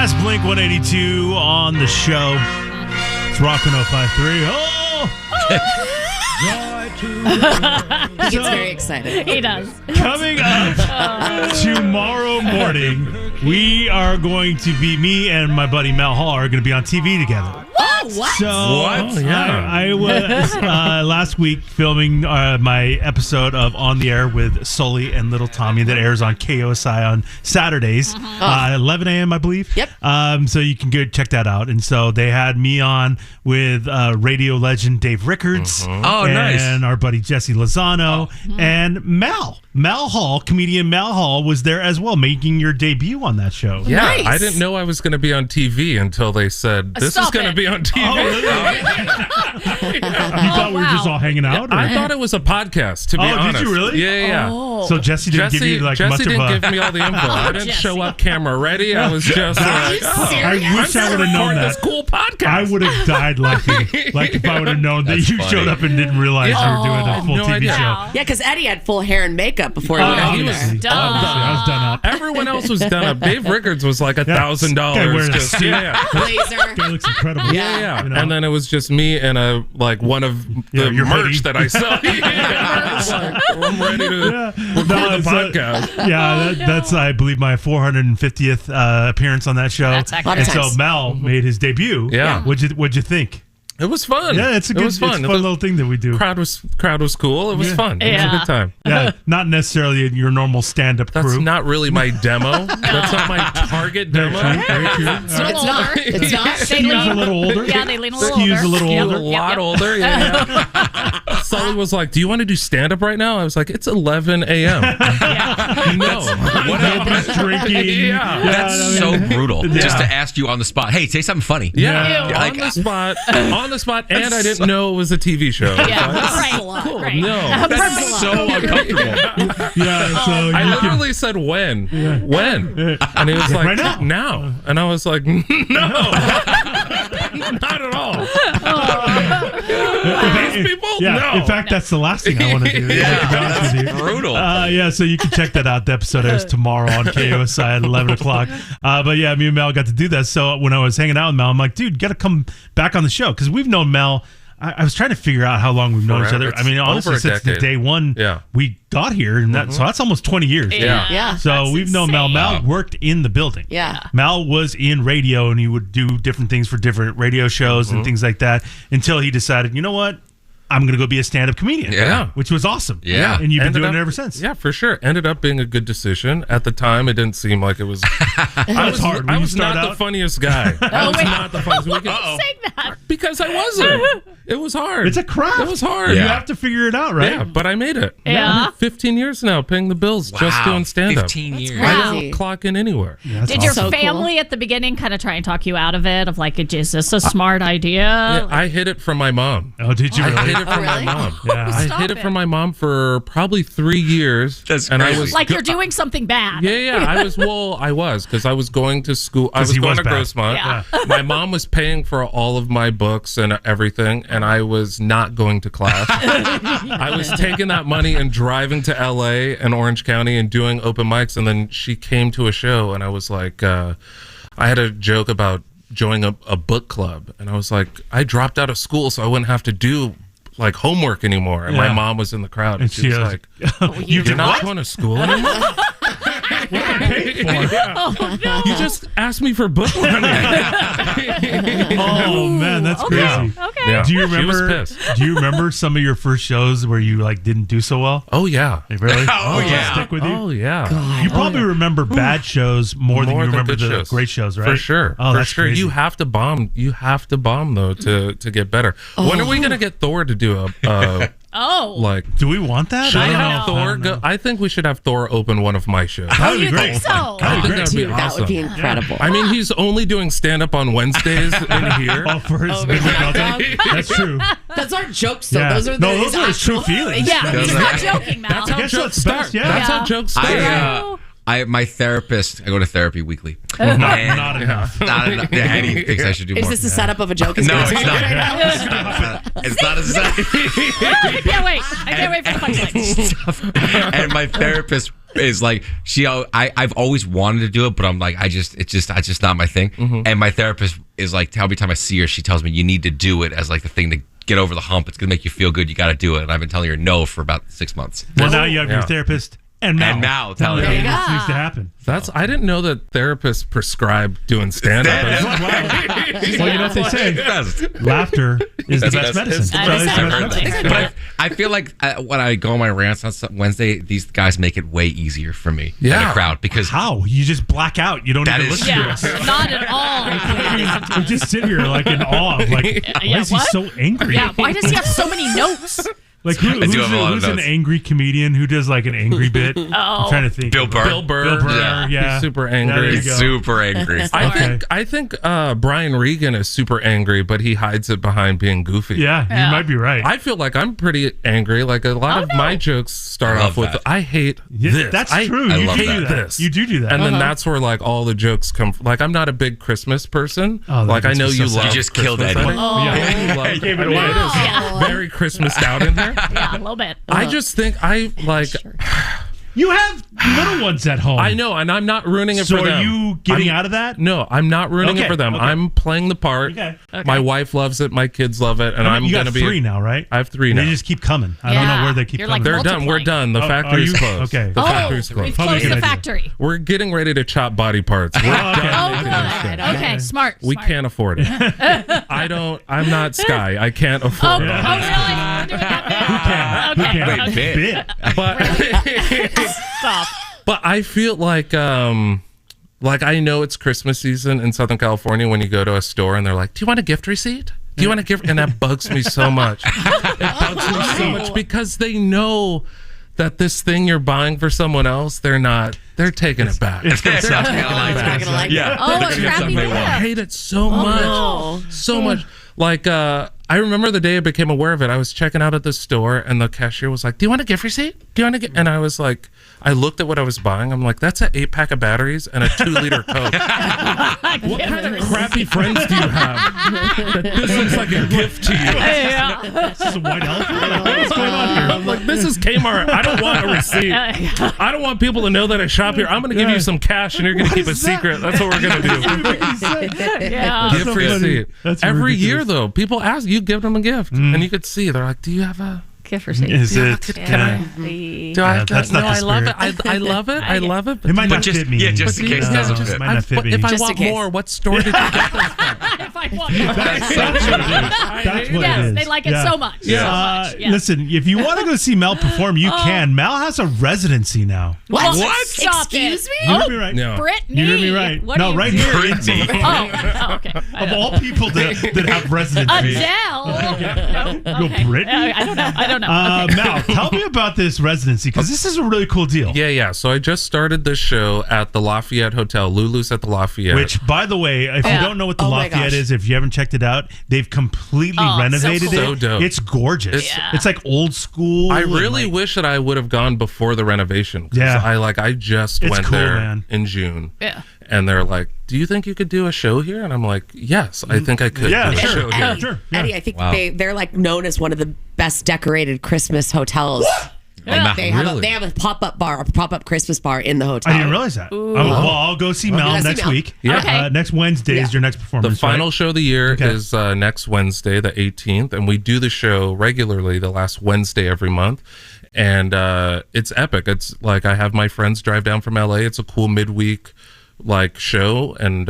Last Blink 182 on the show. It's Rockin' 053. He gets very excited. He does. Coming up tomorrow morning, we are going to be, me and my buddy Mel Hall are going to be on TV together. What? So I was last week filming my episode of On the Air with Sully and Little Tommy that airs on KOSI on Saturdays, 11 a.m. I believe. Yep. So you can go check that out. And so they had me on with radio legend Dave Rickards. And our buddy Jesse Lozano and Mal Hall, comedian Mal Hall was there as well, making your debut on that show. Yeah, Nice. I didn't know I was going to be on TV until they said, this is going to be on TV. Oh, really? You thought we were just all hanging out? I thought it was a podcast, to be honest. Did you really? Yeah. So Jesse didn't give you Jesse much of didn't give me all the info. I didn't show up camera ready. I was just like, I wish I would have known that. This cool podcast. I would have died laughing. Like if I would have known that you showed up and didn't realize you were doing a full TV show. Yeah, because Eddie had full hair and makeup before he went out there. Obviously, I was done up. Everyone else was done up. Dave Rickards was like $1,000. Just Blazer. That looks incredible. Yeah. You know? And then it was just me and one of the your merch hoodie. that I sell. I was like, I'm ready to record the podcast. That's I believe my 450th appearance on that show. That's accurate. And so Mel made his debut. Yeah. What'd you think? It was fun. Yeah, it's a fun little thing that we do. Crowd was cool. It was fun. It was a good time. Yeah, not necessarily your normal stand-up crew. That's not really my demo. That's not my target demo. Very true. It's not. It's not. Skews a little older. Yeah, they lean a little Skews older. a little Yep. older. A lot older. Yeah. Sully was like, "Do you want to do stand-up right now?" I was like, "It's 11 a.m." No. What nobody's drinking. Yeah. That's so brutal. Just to ask you on the spot, hey, say something funny. Yeah. Yeah. On the spot, and I didn't know it was a TV show. Yeah, Right. cool. Right. No. That's so uncomfortable. Yeah, so I literally said when, and he was like, Right now. now, and I was like, no, not at all. These people, no. In fact, that's the last thing I want to do. To be honest with you. Brutal. So you can check that out. The episode airs tomorrow on KOSI at 11 o'clock. But yeah, me and Mel got to do that. So when I was hanging out with Mel, I'm like, dude, got to come back on the show. Because we've known Mel. I was trying to figure out how long we've known each other. I mean, honestly, over a since the decade. day one we got here. And so that's almost 20 years. Yeah. So That's we've known Mel. insane. Mel worked in the building. Yeah. Mel was in radio and he would do different things for different radio shows and things like that until he decided, you know what? I'm going to go be a stand-up comedian. Yeah. Which was awesome. Yeah. And you've been Ended doing up- it ever since. Yeah, for sure. Ended up being a good decision. At the time, it didn't seem like it was. I was hard. When I you was start not out? the funniest guy. I was not the funniest. Saying that. Because I wasn't. It was hard. It's a craft. It was hard. You have to figure it out, right? Yeah, but I made it. Yeah. 15 years now, paying the bills, just doing stand-up. 15 years. great. I Wow. don't clock in anywhere. Yeah, that's Did your awesome. So cool. family at the beginning kind of try and talk you out of it? Of like, is this a smart idea? Yeah, I hid it from my mom. Oh, did you I really? hid it from my really? mom. Yeah. I Stop hid it it. from my mom for probably 3 years. That's and I crazy. was Like you're doing something bad. Yeah. I was because I was going to school. I 'Cause was he going was to bad. Grossmont. Yeah. My mom was paying for all of my books and everything, and I was not going to class. I was taking that money and driving to LA and Orange County and doing open mics, and then she came to a show, and I was like, I had a joke about joining a book club, and I was like, I dropped out of school so I wouldn't have to do like homework anymore. And my Yeah. mom was in the crowd, and And she was like, you "You're did not what? going to school anymore." You just asked me for book money. Oh man, that's crazy. Okay. Yeah. Do you She was remember? pissed. Do you remember some of your first shows where you like didn't do so well? Oh yeah. Really? Oh, Does it yeah. Stick with you. Oh yeah. You probably remember bad shows more than you remember good the shows. great shows, right? For sure. Oh, for that's sure. crazy. You have to bomb. You have to bomb though to get better. When are we gonna get Thor to do a Oh. like? Do we want that? Should I we don't have know. I Thor don't go? know. I think we should have Thor open one of my shows. That would be you great. think so? I think great. that'd be Dude, that awesome. would be incredible. I mean, he's only doing stand up on Wednesdays in here. Oh, for his big meltdown? That's true. Those aren't jokes, though. Yeah. Those are no, his those are his true actual- feelings. Yeah, Does he's that- not joking, Mal. That's how guess jokes that's the start. best, yeah. That's Yeah. how jokes start. My therapist, I go to therapy weekly. Not And- enough. Not enough. Yeah, Eddie thinks I should do Is more. this a setup of a joke? No, it's not. Right now? It's not a setup. I can't wait. I can't wait for the punchline. And my therapist is like I've always wanted to do it, but I'm like it's just not my thing. And my therapist is like, every time I see her, she tells me you need to do it as like the thing to get over the hump. It's gonna make you feel good. You got to do it. And I've been telling her no for about 6 months. Well, now you have your therapist and Mal telling you me this needs to happen. I didn't know that therapists prescribe doing stand-up. Well, you know what they say. Laughter is the best medicine. But I feel like when I go on my rants on Wednesday, these guys make it way easier for me in a crowd. Because how? You just black out. You don't even listen to us. Not at all. We just sit here like in awe of like, why is he so angry? Yeah, why does he have so many notes? Like who's an angry comedian who does like an angry bit? I'm trying to think. Bill Burr. Yeah. He's super angry. He's super angry. I think Brian Regan is super angry, but he hides it behind being goofy. Yeah, you might be right. I feel like I'm pretty angry. Like a lot of my jokes start off with, I hate this. That's true. You hate this. You do that. And then that's where like all the jokes come from. Like I'm not a big Christmas person. Like I know you love You just Christmas, killed Eddie. You gave it away. It is very Christmased out in here. Yeah, a little bit. I just think I like. You have little ones at home. I know, and I'm not ruining it for them. So are you getting out of that? No, I'm not ruining it for them. Okay. I'm playing the part. Okay. My wife loves it. My kids love it, and I'm going to be. You got 3 now, right? I have 3 now. They just keep coming. I don't know where they keep coming. They're done. We're done. The factory's closed. Okay. The factory's closed. We've closed the factory. We're getting ready to chop body parts. We're done making this shit. Okay, smart. We can't afford it. I'm not Sky. I can't afford it. Oh, really? Who can? Okay. Bit. But Stop. But I feel like I know it's Christmas season in Southern California when you go to a store and they're like, "Do you want a gift receipt? Do you want a gift?" And that bugs me so much. It bugs me so much because they know that this thing you're buying for someone else, they're taking it back. It's gonna suck. Yeah. Oh, a crappy gift. I hate it so much. So much. Like, I remember the day I became aware of it. I was checking out at the store, and the cashier was like, "Do you want a gift receipt? Do you want to get?" And I was like, I looked at what I was buying. I'm like, "That's an 8-pack of batteries and a 2-liter Coke." What kind of crappy friends do you have that this looks like a gift to you? This is a white elephant. What's going on here? I'm like, this is Kmart. I don't want a receipt. I don't want people to know that I shop here. I'm going to give you some cash, and you're going to keep it secret. That's what we're going to do. Gift receipt. Every year, though, people ask you, give them a gift, and you could see they're like, "Do you have a gift receipt?" Is it? Can I? Do I? That's not the I love spirit. it. I love it. I love it. It might not fit me. Yeah, just in case it doesn't fit. Might not fit me. If I Just in want case. more, what store did you get this from? If I want more. That's what it is. They like it so much. Yeah. So much. Yeah. Listen, if you want to go see Mel perform, you can. Mel has a residency now. What? Excuse Excuse me? You heard me right. No. Brittany. You heard me right. What No, do you right do? here. Brittany. Oh, okay. Of all people that have residencies. Adele. Go Okay. Brittany? I don't know. Okay. Mel, tell me about this residency, because this is a really cool deal. Yeah. So I just started this show at the Lafayette Hotel. Lulu's at the Lafayette. Which, by the way, if you don't know what the Oh my Lafayette gosh. is, if you haven't checked it out, they've completely renovated so it. cool. So dope. It's gorgeous. It's like old school. I and really like- wish that I would have gone before the renovation. 'Cause Yeah. I just It's went cool, there man. in June. Yeah. And they're like, "Do you think you could do a show here?" And I'm like, "Yes, I think I could Yeah, do a sure. show here." Sure. Yeah. Eddie, I think they're like known as one of the best decorated Christmas hotels. Yeah. They have a pop-up bar, a pop-up Christmas bar in the hotel. I didn't realize that. Well, I'll go see Mel go see next Mel. week. Yeah. Okay. Next Wednesday is your next The performance. final right? show of the year Okay. is next Wednesday, the 18th, and we do the show regularly the last Wednesday every month. And it's epic. It's like I have my friends drive down from LA. It's a cool midweek like show, and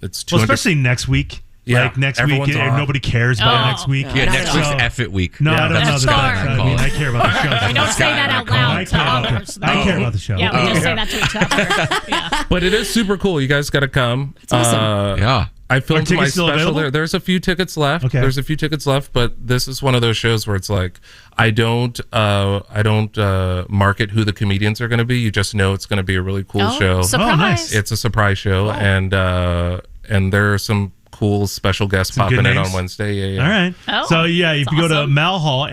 it's 200. Well, especially next week. Yeah, Like next everyone's week, off. nobody cares about next week. Yeah, Not next at week's all. F it week. No, Yeah, I don't that's know That's that. smart. I mean, I care about the show. We don't say that out loud to others. I care about the show. Yeah, we just say that to each other. Yeah. But it is super cool. You guys got to come. It's awesome. Yeah. I filmed tickets my still special available? there. There's a few tickets left. Okay. There's a few tickets left, but this is one of those shows where it's like I don't market who the comedians are going to be. You just know it's going to be a really cool show. Surprise. Oh, nice. It's a surprise show, and there are some cool special guests Some good popping in names? on Wednesday. Yeah. All right. Oh, So, yeah, if you go to awesome. Malhall,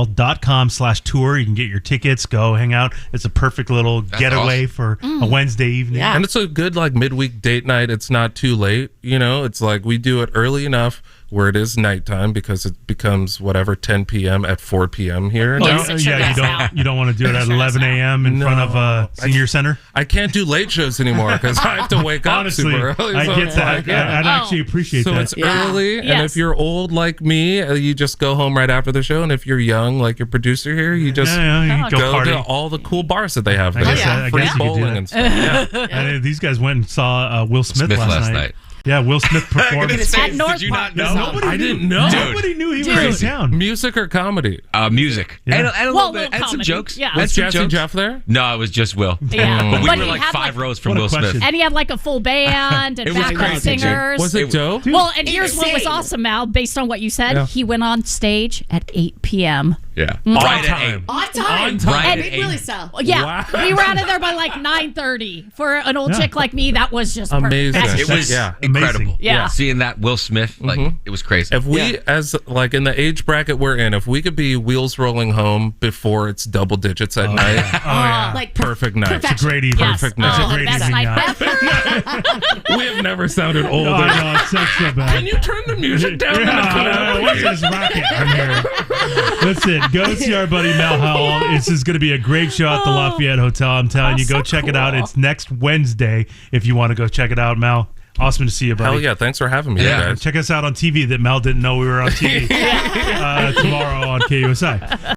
MALHALL.com/tour, you can get your tickets, go hang out. It's a perfect little getaway for a Wednesday evening. Yeah. And it's a good like midweek date night. It's not too late, you know. It's like we do it early enough where it is nighttime because it becomes whatever 10 p.m. at 4 p.m. here. Well, now. You don't want to do it at 11 a.m. in front of a senior center. I can't do late shows anymore because I have to wake up Honestly, super early. I So get it's that. like, yeah. I'd actually appreciate So that. it's early, and Yes. if you're old like me, you just go home right after the show. And if you're young, like your producer here, you just you go go party. to all the cool bars that they have there. I Free guess you could do bowling that. and stuff. Yeah. And these guys went and saw Will Smith last night. Yeah, Will Smith performed. At North Did you Park. not know? I didn't know. Nobody knew he was in town. Music or comedy? Music. Yeah. And a Well, little bit. little And some comedy. jokes. Yeah. And Was some Jazzy jokes. Jeff there? No, it was just Will. Yeah. But we But were he like had, 5 rows from What a Will question. Smith. And he had like a full band and It was backup crazy, singers. Was it dope? Well, and here's what was Insane. awesome, Mal. Based on what you said, Yeah. he went on stage at 8 p.m. Yeah. On Right at time. 8. On time. On time. Right And at Big 8. Willie style. Yeah, Wow. we were out of there by like 9:30. For an old Yeah. chick like me, that was just Amazing. perfect. It was Yeah. incredible. Amazing. Yeah. Seeing that Will Smith, like, it was crazy. If we, as like in the age bracket we're in, if we could be wheels rolling home before it's double digits at night, Oh, yeah. Like perfect night. It's a great evening. Yes. Perfect It's night. a great best evening. night Yeah. We have never sounded older. Oh, I know, it sucks so bad. Can you turn the music down in the club? What's this racket I'm here? Listen, go see our buddy Mel Howell. This is going to be a great show at the Lafayette Hotel. I'm telling you, go so check it out. cool. It's next Wednesday if you want to go check it out, Mel. Awesome to see you, buddy. Hell yeah! Thanks for having me, Yeah. guys. Check us out on TV that Mel didn't know we were on TV tomorrow on KUSI.